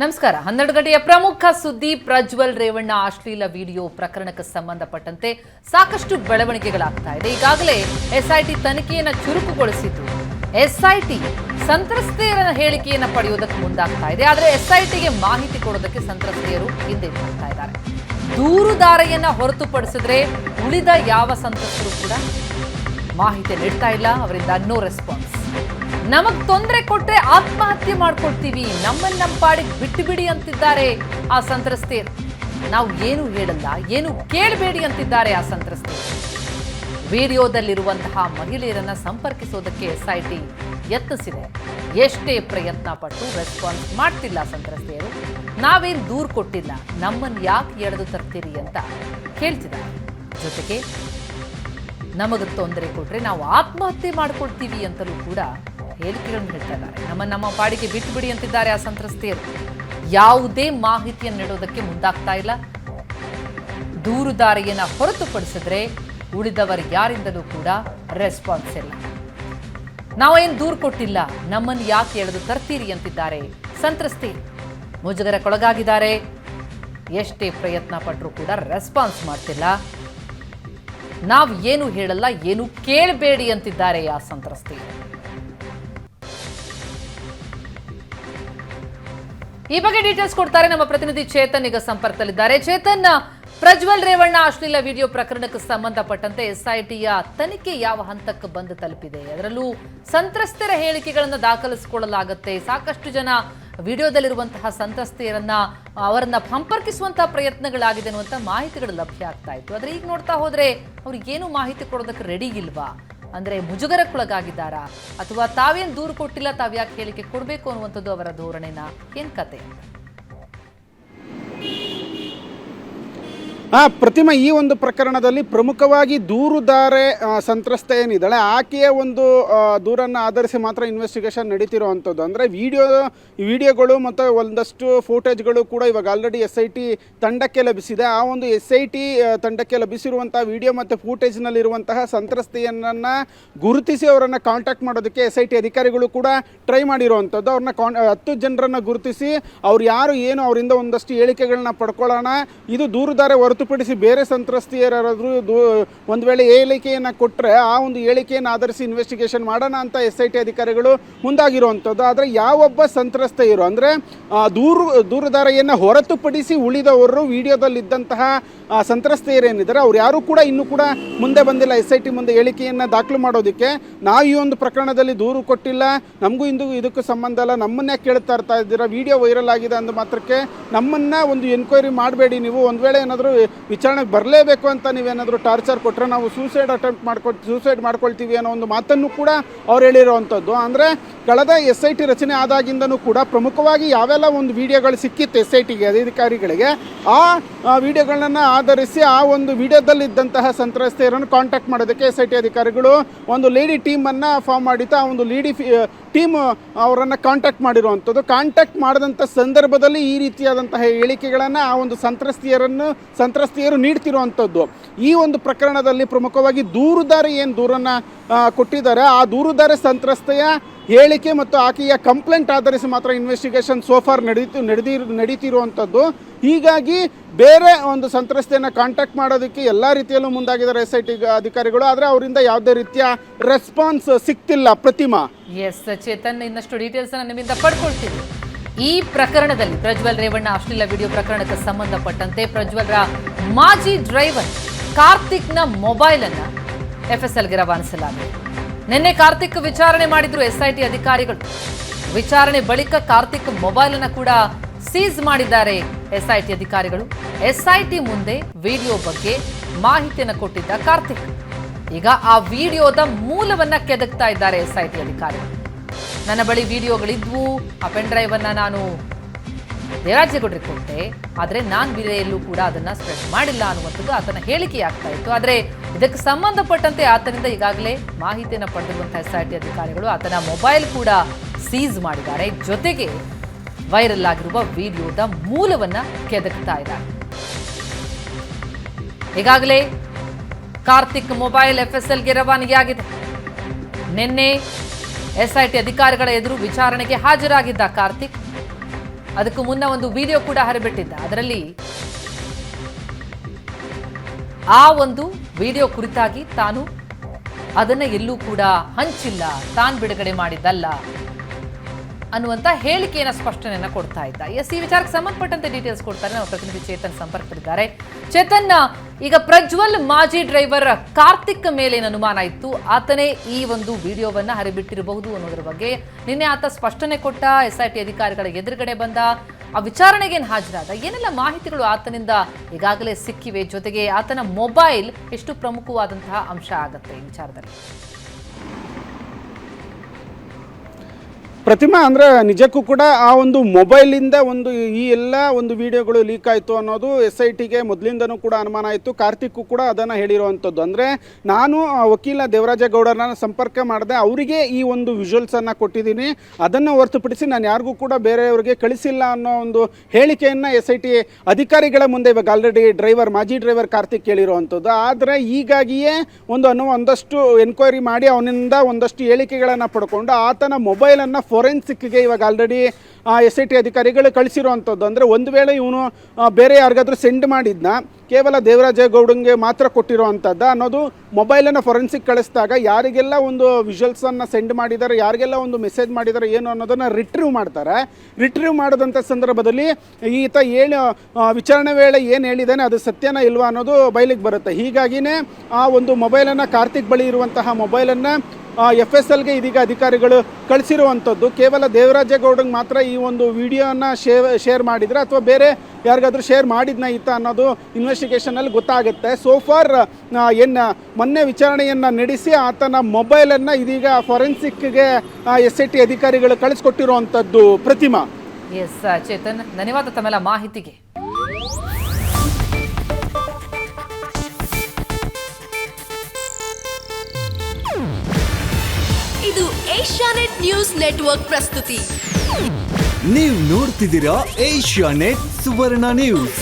ನಮಸ್ಕಾರ. 12 ಗಂಟೆಯ ಪ್ರಮುಖ ಸುದ್ದಿ ಪ್ರಜ್ವಲ್ ರೇವಣ್ಣ ಅಶ್ಲೀಲ ವಿಡಿಯೋ ಪ್ರಕರಣಕ್ಕೆ ಸಂಬಂಧಪಟ್ಟಂತೆ ಸಾಕಷ್ಟು ಬೆಳವಣಿಗೆಗಳಾಗ್ತಾ ಇದೆ. ಈಗಾಗಲೇ ಎಸ್ಐಟಿ ತನಿಖೆಯನ್ನು ಚುರುಕುಗೊಳಿಸಿದ್ದು ಎಸ್ಐಟಿ ಸಂತ್ರಸ್ತೆಯರ ಹೇಳಿಕೆಯನ್ನು ಪಡೆಯುವುದಕ್ಕೆ ಮುಂದಾಗ್ತಾ ಇದೆ. ಆದರೆ ಎಸ್ಐಟಿಗೆ ಮಾಹಿತಿ ಕೊಡೋದಕ್ಕೆ ಸಂತ್ರಸ್ತೆಯರು ಹಿಂದೆ ಬರ್ತಾ ಇದ್ದಾರೆ. ದೂರುದಾರೆಯನ್ನ ಹೊರತುಪಡಿಸಿದ್ರೆ ಉಳಿದ ಯಾವ ಸಂತ್ರಸ್ತರು ಕೂಡ ಮಾಹಿತಿ ನೀಡ್ತಾ ಇಲ್ಲ. ಅವರಿಂದ ನೋ ರೆಸ್ಪಾನ್ಸ್. ನಮಗ್ ತೊಂದರೆ ಕೊಟ್ರೆ ಆತ್ಮಹತ್ಯೆ ಮಾಡ್ಕೊಳ್ತೀವಿ, ನಮ್ಮ ಪಾಡಿಗೆ ಬಿಟ್ಟು ಬಿಡಿ ಅಂತಿದ್ದಾರೆ ಆ ಸಂತ್ರಸ್ತೆಯರು. ನಾವು ಏನು ಹೇಳಲ್ಲ, ಏನು ಕೇಳಬೇಡಿ ಅಂತಿದ್ದಾರೆ ಆ ಸಂತ್ರಸ್ತೆಯರು. ವಿಡಿಯೋದಲ್ಲಿರುವಂತಹ ಮಹಿಳೆಯರನ್ನ ಸಂಪರ್ಕಿಸೋದಕ್ಕೆ ಎಸ್ಐಟಿ ಯತ್ನಿಸಿದೆ. ಎಷ್ಟೇ ಪ್ರಯತ್ನ ಪಟ್ಟು ರೆಸ್ಪಾನ್ಸ್ ಮಾಡ್ತಿಲ್ಲ ಸಂತ್ರಸ್ತೆಯರು. ನಾವೇನು ದೂರು ಕೊಟ್ಟಿಲ್ಲ, ನಮ್ಮನ್ನು ಯಾಕೆ ಎಳೆದು ತರ್ತೀರಿ ಅಂತ ಕೇಳ್ತಿದ್ದಾರೆ. ಜೊತೆಗೆ ನಮಗೆ ತೊಂದರೆ ಕೊಟ್ರೆ ನಾವು ಆತ್ಮಹತ್ಯೆ ಮಾಡ್ಕೊಳ್ತೀವಿ ಅಂತಲೂ ಕೂಡ ಹೇಳಿಕೆಗಳನ್ನು ಹೇಳ್ತಾ ಇದ್ದಾರೆ. ನಮ್ಮ ಪಾಡಿಗೆ ಬಿಟ್ಟು ಬಿಡಿ ಅಂತಿದ್ದಾರೆ ಆ ಸಂತ್ರಸ್ತೆಯರು. ಯಾವುದೇ ಮಾಹಿತಿಯನ್ನು ನೀಡೋದಕ್ಕೆ ಮುಂದಾಗ್ತಾ ಇಲ್ಲ. ದೂರುದಾರಿಯನ್ನ ಹೊರತುಪಡಿಸಿದ್ರೆ ಉಳಿದವರು ಯಾರಿಂದಲೂ ಕೂಡ ರೆಸ್ಪಾನ್ಸ್ ಇಲ್ಲ. ನಾವೇನು ದೂರು ಕೊಟ್ಟಿಲ್ಲ, ನಮ್ಮನ್ನು ಯಾಕೆ ಎಳೆದು ತರ್ತೀರಿ ಅಂತಿದ್ದಾರೆ ಸಂತ್ರಸ್ತೆಯರು. ಮುಜುಗರಕ್ಕೊಳಗಾಗಿದ್ದಾರೆ. ಎಷ್ಟೇ ಪ್ರಯತ್ನ ಪಟ್ಟರೂ ಕೂಡ ರೆಸ್ಪಾನ್ಸ್ ಮಾಡ್ತಿಲ್ಲ. ನಾವು ಏನು ಹೇಳಲ್ಲ, ಏನು ಕೇಳಬೇಡಿ ಅಂತಿದ್ದಾರೆ ಆ ಸಂತ್ರಸ್ತೆಯರು. ಈ ಬಗ್ಗೆ ಡೀಟೇಲ್ಸ್ ಕೊಡ್ತಾರೆ ನಮ್ಮ ಪ್ರತಿನಿಧಿ ಚೇತನ್. ಈಗ ಸಂಪರ್ಕದಲ್ಲಿದ್ದಾರೆ. ಚೇತನ್, ಪ್ರಜ್ವಲ್ ರೇವಣ್ಣ ಅಶ್ಲೀಲ ವಿಡಿಯೋ ಪ್ರಕರಣಕ್ಕೆ ಸಂಬಂಧಪಟ್ಟಂತೆ ಎಸ್ಐಟಿಯ ತನಿಖೆ ಯಾವ ಹಂತಕ್ಕೆ ಬಂದು ತಲುಪಿದೆ? ಅದರಲ್ಲೂ ಸಂತ್ರಸ್ತರ ಹೇಳಿಕೆಗಳನ್ನು ದಾಖಲಿಸಿಕೊಳ್ಳಲಾಗುತ್ತೆ. ಸಾಕಷ್ಟು ಜನ ವಿಡಿಯೋದಲ್ಲಿರುವಂತಹ ಸಂತ್ರಸ್ತೆಯರನ್ನ ಅವರನ್ನ ಸಂಪರ್ಕಿಸುವಂತಹ ಪ್ರಯತ್ನಗಳಾಗಿದೆ ಅನ್ನುವಂಥ ಮಾಹಿತಿಗಳು ಲಭ್ಯ ಆಗ್ತಾ ಇತ್ತು. ಆದರೆ ಈಗ ನೋಡ್ತಾ ಹೋದ್ರೆ ಅವ್ರಿಗೆ ಏನು ಮಾಹಿತಿ ಕೊಡೋದಕ್ಕೆ ರೆಡಿ ಇಲ್ವಾ? ಅಂದ್ರೆ ಮುಜುಗರಕ್ಕೊಳಗಾಗಿದ್ದಾರಾ, ಅಥವಾ ತಾವೇನು ದೂರು ಕೊಟ್ಟಿಲ್ಲ, ತಾವ್ಯಾಕೆ ಹೇಳಿಕೆ ಕೊಡಬೇಕು ಅನ್ನುವಂಥದ್ದು ಅವರ ಧೋರಣೆನ? ಏನ್ ಕತೆ? ಪ್ರತಿಮಾ, ಈ ಒಂದು ಪ್ರಕರಣದಲ್ಲಿ ಪ್ರಮುಖವಾಗಿ ದೂರುದಾರೆ ಸಂತ್ರಸ್ತೆ ಏನಿದ್ದಾಳೆ ಆಕೆಯ ಒಂದು ದೂರನ್ನು ಆಧರಿಸಿ ಮಾತ್ರ ಇನ್ವೆಸ್ಟಿಗೇಷನ್ ನಡೀತಿರುವಂಥದ್ದು. ಅಂದರೆ ವಿಡಿಯೋಗಳು ಮತ್ತು ಒಂದಷ್ಟು ಫೋಟೇಜ್ಗಳು ಕೂಡ ಇವಾಗ ಆಲ್ರೆಡಿ SIT ತಂಡಕ್ಕೆ ಲಭಿಸಿದೆ. ಆ ಒಂದು SIT ತಂಡಕ್ಕೆ ಲಭಿಸಿರುವಂಥ ವಿಡಿಯೋ ಮತ್ತು ಫೂಟೇಜ್ನಲ್ಲಿರುವಂತಹ ಸಂತ್ರಸ್ತೆಯನ್ನು ಗುರುತಿಸಿ ಅವರನ್ನು ಕಾಂಟ್ಯಾಕ್ಟ್ ಮಾಡೋದಕ್ಕೆ SIT ಅಧಿಕಾರಿಗಳು ಕೂಡ ಟ್ರೈ ಮಾಡಿರುವಂಥದ್ದು. ಅವ್ರನ್ನ 10 ಜನರನ್ನು ಗುರುತಿಸಿ ಅವ್ರು ಯಾರು ಏನು ಅವರಿಂದ ಒಂದಷ್ಟು ಹೇಳಿಕೆಗಳನ್ನ ಪಡ್ಕೊಳ್ಳೋಣ. ಇದು ದೂರುದಾರೆ ಹೊರತುಪಡಿಸಿ ಬೇರೆ ಸಂತ್ರಸ್ತೆಯರಾದರೂ ಒಂದು ವೇಳೆ ಹೇಳಿಕೆಯನ್ನು ಕೊಟ್ಟರೆ ಆ ಒಂದು ಹೇಳಿಕೆಯನ್ನು ಆಧರಿಸಿ ಇನ್ವೆಸ್ಟಿಗೇಷನ್ ಮಾಡೋಣ ಅಂತ SIT ಅಧಿಕಾರಿಗಳು ಮುಂದಾಗಿರುವಂಥದ್ದು. ಆದರೆ ಯಾವೊಬ್ಬ ಸಂತ್ರಸ್ತೆಯರು ಅಂದರೆ ದೂರುದಾರೆಯನ್ನು ಹೊರತುಪಡಿಸಿ ಉಳಿದವರು ವಿಡಿಯೋದಲ್ಲಿದ್ದಂತಹ ಸಂತ್ರಸ್ತೆಯರೇನಿದ್ದಾರೆ ಅವ್ರು ಯಾರು ಕೂಡ ಇನ್ನೂ ಕೂಡ ಮುಂದೆ ಬಂದಿಲ್ಲ SIT ಮುಂದೆ ಹೇಳಿಕೆಯನ್ನು ದಾಖಲು ಮಾಡೋದಕ್ಕೆ. ನಾವು ಈ ಒಂದು ಪ್ರಕರಣದಲ್ಲಿ ದೂರು ಕೊಟ್ಟಿಲ್ಲ, ನಮಗೂ ಇದಕ್ಕೂ ಸಂಬಂಧ ಇಲ್ಲ, ನಮ್ಮನ್ನೇ ಕೇಳ್ತಾ ಇದ್ದೀರಾ, ವಿಡಿಯೋ ವೈರಲ್ ಆಗಿದೆ ಅಂದ ಮಾತ್ರಕ್ಕೆ ನಮ್ಮನ್ನು ಒಂದು ಎನ್ಕ್ವೈರಿ ಮಾಡಬೇಡಿ. ನೀವು ಒಂದು ವೇಳೆ ಏನಾದರೂ ವಿಚಾರಣೆಗೆ ಬರಲೇಬೇಕು ಅಂತ ನೀವೇನಾದರೂ ಟಾರ್ಚರ್ ಕೊಟ್ಟರೆ ನಾವು ಸೂಸೈಡ್ ಮಾಡ್ಕೊಳ್ತೀವಿ ಅನ್ನೋ ಒಂದು ಮಾತನ್ನು ಕೂಡ ಅವ್ರು ಹೇಳಿರುವಂಥದ್ದು. ಅಂದರೆ ಕಳೆದ SIT ರಚನೆ ಆದಾಗಿಂದನೂ ಕೂಡ ಪ್ರಮುಖವಾಗಿ ಯಾವೆಲ್ಲ ಒಂದು ವಿಡಿಯೋಗಳು ಸಿಕ್ಕಿತ್ತು SITಗೆ ಅಧಿಕಾರಿಗಳಿಗೆ, ಆ ವಿಡಿಯೋಗಳನ್ನ ಆಧರಿಸಿ ಆ ಒಂದು ವಿಡಿಯೋದಲ್ಲಿದ್ದಂತಹ ಸಂತ್ರಸ್ತೆಯರನ್ನು ಕಾಂಟ್ಯಾಕ್ಟ್ ಮಾಡೋದಕ್ಕೆ SIT ಅಧಿಕಾರಿಗಳು ಒಂದು ಲೇಡಿ ಟೀಮನ್ನು ಫಾರ್ಮ್ ಮಾಡಿತ್ತು. ಆ ಒಂದು ಲೇಡಿ ಟೀಮ್ ಅವರನ್ನು ಕಾಂಟ್ಯಾಕ್ಟ್ ಮಾಡಿರುವಂಥದ್ದು. ಕಾಂಟ್ಯಾಕ್ಟ್ ಮಾಡಿದಂಥ ಸಂದರ್ಭದಲ್ಲಿ ಈ ರೀತಿಯಾದಂತಹ ಹೇಳಿಕೆಗಳನ್ನು ಆ ಒಂದು ಸಂತ್ರಸ್ತೆಯರು ನೀಡ್ತಿರುವಂಥದ್ದು. ಈ ಒಂದು ಪ್ರಕರಣದಲ್ಲಿ ಪ್ರಮುಖವಾಗಿ ದೂರುದಾರೆ ಏನು ದೂರನ್ನು ಕೊಟ್ಟಿದ್ದಾರೆ, ಆ ದೂರುದಾರೆ ಸಂತ್ರಸ್ತೆಯ ಹೇಳಿಕೆ ಮತ್ತು ಆಕೆಯ ಕಂಪ್ಲೇಂಟ್ ಆಧರಿಸಿ ಮಾತ್ರ ಇನ್ವೆಸ್ಟಿಗೇಷನ್ ಸೋಫಾರ್ ನಡೀತಿರುವಂಥದ್ದು. ಹೀಗಾಗಿ ಬೇರೆ ಒಂದು ಸಂತ್ರಸ್ತೆಯನ್ನು ಕಾಂಟ್ಯಾಕ್ಟ್ ಮಾಡೋದಕ್ಕೆ ಎಲ್ಲ ರೀತಿಯಲ್ಲೂ ಮುಂದಾಗಿದ್ದಾರೆ SIT ಅಧಿಕಾರಿಗಳು. ಆದರೆ ಅವರಿಂದ ಯಾವುದೇ ರೀತಿಯ ರೆಸ್ಪಾನ್ಸ್ ಸಿಗ್ತಿಲ್ಲ. ಪ್ರತಿಮಾ, ಎಸ್ ಚೇತನ್, ಇನ್ನಷ್ಟು ಡೀಟೇಲ್ಸ್ ನಿಮ್ಮಿಂದ ಪಡ್ಕೊಳ್ತೀವಿ. ಈ ಪ್ರಕರಣದಲ್ಲಿ ಪ್ರಜ್ವಲ್ ರೇವಣ್ಣ ಅಶ್ಲೀಲ ವಿಡಿಯೋ ಪ್ರಕರಣಕ್ಕೆ ಸಂಬಂಧಪಟ್ಟಂತೆ ಪ್ರಜ್ವಲ್ರ ಮಾಜಿ ಡ್ರೈವರ್ ಕಾರ್ತಿಕ್ನ ಮೊಬೈಲ್ ಅನ್ನ FSLಗೆ ರವಾನಿಸಲಾಗಿದೆ. ನಿನ್ನೆ ಕಾರ್ತಿಕ್ ವಿಚಾರಣೆ ಮಾಡಿದ್ರು SIT ಅಧಿಕಾರಿಗಳು. ವಿಚಾರಣೆ ಬಳಿಕ ಕಾರ್ತಿಕ್ ಮೊಬೈಲ್ ಅನ್ನ ಕೂಡ ಸೀಸ್ ಮಾಡಿದ್ದಾರೆ SIT ಅಧಿಕಾರಿಗಳು. SIT ಮುಂದೆ ವಿಡಿಯೋ ಬಗ್ಗೆ ಮಾಹಿತಿಯನ್ನು ಕೊಟ್ಟಿದ್ದ ಕಾರ್ತಿಕ್ ಈಗ ಆ ವಿಡಿಯೋದ ಮೂಲವನ್ನ ಕೆದಕ್ತಾ ಇದ್ದಾರೆ SIT ಅಧಿಕಾರಿಗಳು. ನನ್ನ ಬಳಿ ವಿಡಿಯೋಗಳಿದ್ವು, ಆ ಪೆನ್ ಡ್ರೈವ್ ಅನ್ನ ನಾನು ದೇವರಾಜೇಗೌಡರಿಗೆ ಕೊಟ್ಟೆ, ಆದರೆ ನಾನು ಬೇರೆ ಎಲ್ಲೂ ಕೂಡ ಅದನ್ನ ಸ್ಪ್ರೆಡ್ ಮಾಡಿಲ್ಲ ಅನ್ನುವಂಥದ್ದು ಆತನ ಹೇಳಿಕೆ ಆಗ್ತಾ ಇತ್ತು. ಆದರೆ ಇದಕ್ಕೆ ಸಂಬಂಧಪಟ್ಟಂತೆ ಆತನಿಂದ ಈಗಾಗಲೇ ಮಾಹಿತಿಯನ್ನು ಪಡೆದಿರುವಂತಹ SIT ಅಧಿಕಾರಿಗಳು ಆತನ ಮೊಬೈಲ್ ಕೂಡ ಸೀಸ್ ಮಾಡಿದ್ದಾರೆ. ಜೊತೆಗೆ ವೈರಲ್ ಆಗಿರುವ ವಿಡಿಯೋದ ಮೂಲವನ್ನ ಕೆದಕ್ತಾ ಇದ್ದಾರೆ. ಈಗಾಗಲೇ ಕಾರ್ತಿಕ್ ಮೊಬೈಲ್ FSLಗೆ ರವಾನೆಯಾಗಿದೆ. ನಿನ್ನೆ SIT ಅಧಿಕಾರಿಗಳ ಎದುರು ವಿಚಾರಣೆಗೆ ಹಾಜರಾಗಿದ್ದ ಕಾರ್ತಿಕ್ ಅದಕ್ಕೂ ಮುನ್ನ ಒಂದು ವಿಡಿಯೋ ಕೂಡ ಹರಿಬಿಟ್ಟಿದ್ದ. ಅದರಲ್ಲಿ ಆ ಒಂದು ವಿಡಿಯೋ ಕುರಿತಾಗಿ ತಾನು ಅದನ್ನ ಎಲ್ಲೂ ಕೂಡ ಹಂಚಿಲ್ಲ, ತಾನು ಬಿಡುಗಡೆ ಮಾಡಿದ್ದಲ್ಲ ಅನ್ನುವಂತ ಹೇಳಿಕೆಯನ್ನು ಸ್ಪಷ್ಟನೆಯನ್ನ ಕೊಡ್ತಾ ಇದ್ದ. ಎಸ್, ಈ ವಿಚಾರಕ್ಕೆ ಸಂಬಂಧಪಟ್ಟಂತೆ ಡೀಟೇಲ್ಸ್ ಕೊಡ್ತಾರೆ ನಮ್ಮ ಪ್ರತಿನಿಧಿ ಚೇತನ್ ಸಂಪರ್ಕದಲ್ಲಿದ್ದಾರೆ. ಚೇತನ್, ಈಗ ಪ್ರಜ್ವಲ್ ಮಾಜಿ ಡ್ರೈವರ್ ಕಾರ್ತಿಕ್ ಮೇಲೆ ಅನುಮಾನ ಇತ್ತು, ಆತನೇ ಈ ಒಂದು ವಿಡಿಯೋವನ್ನ ಹರಿಬಿಟ್ಟಿರಬಹುದು ಅನ್ನೋದ್ರ ಬಗ್ಗೆ ನಿನ್ನೆ ಆತ ಸ್ಪಷ್ಟನೆ ಕೊಟ್ಟ. SIT ಅಧಿಕಾರಿಗಳ ಎದುರುಗಡೆ ಬಂದ, ಆ ವಿಚಾರಣೆಗೆ ಹಾಜರಾದ. ಏನೆಲ್ಲ ಮಾಹಿತಿಗಳು ಆತನಿಂದ ಈಗಾಗಲೇ ಸಿಕ್ಕಿವೆ, ಜೊತೆಗೆ ಆತನ ಮೊಬೈಲ್ ಎಷ್ಟು ಪ್ರಮುಖವಾದಂತಹ ಅಂಶ ಆಗತ್ತೆ ಈ ವಿಚಾರದಲ್ಲಿ? ಪ್ರತಿಮಾ, ಅಂದರೆ ನಿಜಕ್ಕೂ ಕೂಡ ಆ ಒಂದು ಮೊಬೈಲಿಂದ ಒಂದು ಈ ಎಲ್ಲ ಒಂದು ವಿಡಿಯೋಗಳು ಲೀಕ್ ಆಯಿತು ಅನ್ನೋದು SITಗೆ ಮೊದಲಿಂದನೂ ಕೂಡ ಅನುಮಾನ ಇತ್ತು. ಕಾರ್ತಿಕ್ಕು ಕೂಡ ಅದನ್ನು ಹೇಳಿರುವಂಥದ್ದು. ಅಂದರೆ ನಾನು ವಕೀಲ ದೇವರಾಜೇಗೌಡರನ್ನ ಸಂಪರ್ಕ ಮಾಡಿದೆ, ಅವರಿಗೆ ಈ ಒಂದು ವಿಜುವಲ್ಸನ್ನು ಕೊಟ್ಟಿದ್ದೀನಿ, ಅದನ್ನು ಹೊರತುಪಡಿಸಿ ನಾನು ಯಾರಿಗೂ ಕೂಡ ಬೇರೆಯವರಿಗೆ ಕಳಿಸಿಲ್ಲ ಅನ್ನೋ ಒಂದು ಹೇಳಿಕೆಯನ್ನು SIT ಅಧಿಕಾರಿಗಳ ಮುಂದೆ ಇವಾಗ ಆಲ್ರೆಡಿ ಮಾಜಿ ಡ್ರೈವರ್ ಕಾರ್ತಿಕ್ ಹೇಳಿರುವಂಥದ್ದು. ಆದರೆ ಹೀಗಾಗಿಯೇ ಒಂದಷ್ಟು ಎನ್ಕ್ವೈರಿ ಮಾಡಿ ಅವನಿಂದ ಒಂದಷ್ಟು ಹೇಳಿಕೆಗಳನ್ನು ಪಡ್ಕೊಂಡು ಆತನ ಮೊಬೈಲನ್ನು ಫೋರೆನ್ಸಿಕ್ಗೆ ಇವಾಗ ಆಲ್ರೆಡಿ SIT ಅಧಿಕಾರಿಗಳು ಕಳಿಸಿರುವಂಥದ್ದು. ಅಂದರೆ ಒಂದು ವೇಳೆ ಇವನು ಬೇರೆ ಯಾರಿಗಾದ್ರೂ ಸೆಂಡ್ ಮಾಡಿದ್ನ, ಕೇವಲ ದೇವರಾಜೇಗೌಡಂಗೆ ಮಾತ್ರ ಕೊಟ್ಟಿರುವಂಥದ್ದು ಅನ್ನೋದು ಮೊಬೈಲನ್ನು ಫೊರೆನ್ಸಿಕ್ ಕಳಿಸಿದಾಗ ಯಾರಿಗೆಲ್ಲ ಒಂದು ವಿಜುವಲ್ಸನ್ನು ಸೆಂಡ್ ಮಾಡಿದ್ದಾರೆ, ಯಾರಿಗೆಲ್ಲ ಒಂದು ಮೆಸೇಜ್ ಮಾಡಿದ್ದಾರೆ ಏನು ಅನ್ನೋದನ್ನು ರಿಟ್ರೀವ್ ಮಾಡ್ತಾರೆ. ರಿಟ್ರೀವ್ ಮಾಡಿದಂಥ ಸಂದರ್ಭದಲ್ಲಿ ಈತ ವಿಚಾರಣೆ ವೇಳೆ ಏನು ಹೇಳಿದ್ದಾನೆ ಅದು ಸತ್ಯನ ಇಲ್ವಾ ಅನ್ನೋದು ಬಯಲಿಗೆ ಬರುತ್ತೆ. ಹೀಗಾಗಿಯೇ ಆ ಒಂದು ಮೊಬೈಲನ್ನು ಕಾರ್ತಿಕ್ ಬಳಿ ಇರುವಂತಹ ಮೊಬೈಲನ್ನು FSLಗೆ ಇದೀಗ ಅಧಿಕಾರಿಗಳು ಕಳಿಸಿರುವಂಥದ್ದು. ಕೇವಲ ದೇವರಾಜೇಗೌಡಂಗೆ ಮಾತ್ರ ಈ ಒಂದು ವಿಡಿಯೋನ ಶೇರ್ ಮಾಡಿದರೆ ಅಥವಾ ಬೇರೆ ಯಾರಿಗಾದ್ರೂ ಶೇರ್ ಮಾಡಿದ್ನ ಈತ ಅನ್ನೋದು ಇನ್ವೆಸ್ಟಿಗೇಷನಲ್ಲಿ ಗೊತ್ತಾಗುತ್ತೆ. ಸೋಫಾರ್ ಮೊನ್ನೆ ವಿಚಾರಣೆಯನ್ನು ನಡೆಸಿ ಆತನ ಮೊಬೈಲನ್ನು ಇದೀಗ ಫೊರೆನ್ಸಿಕ್ಗೆ SIT ಅಧಿಕಾರಿಗಳು ಕಳಿಸ್ಕೊಟ್ಟಿರುವಂಥದ್ದು. ಪ್ರತಿಮಾ. ಎಸ್ ಚೇತನ್, ಧನ್ಯವಾದ ತಮ್ಮೆಲ್ಲ ಮಾಹಿತಿಗೆ. ಇದು ಏಷ್ಯಾನೆಟ್ ನ್ಯೂಸ್ ನೆಟ್ವರ್ಕ್ ಪ್ರಸ್ತುತಿ. ನೀವು ನೋಡ್ತಿದ್ದೀರಾ ಏಷ್ಯಾನೆಟ್ ಸುವರ್ಣ ನ್ಯೂಸ್.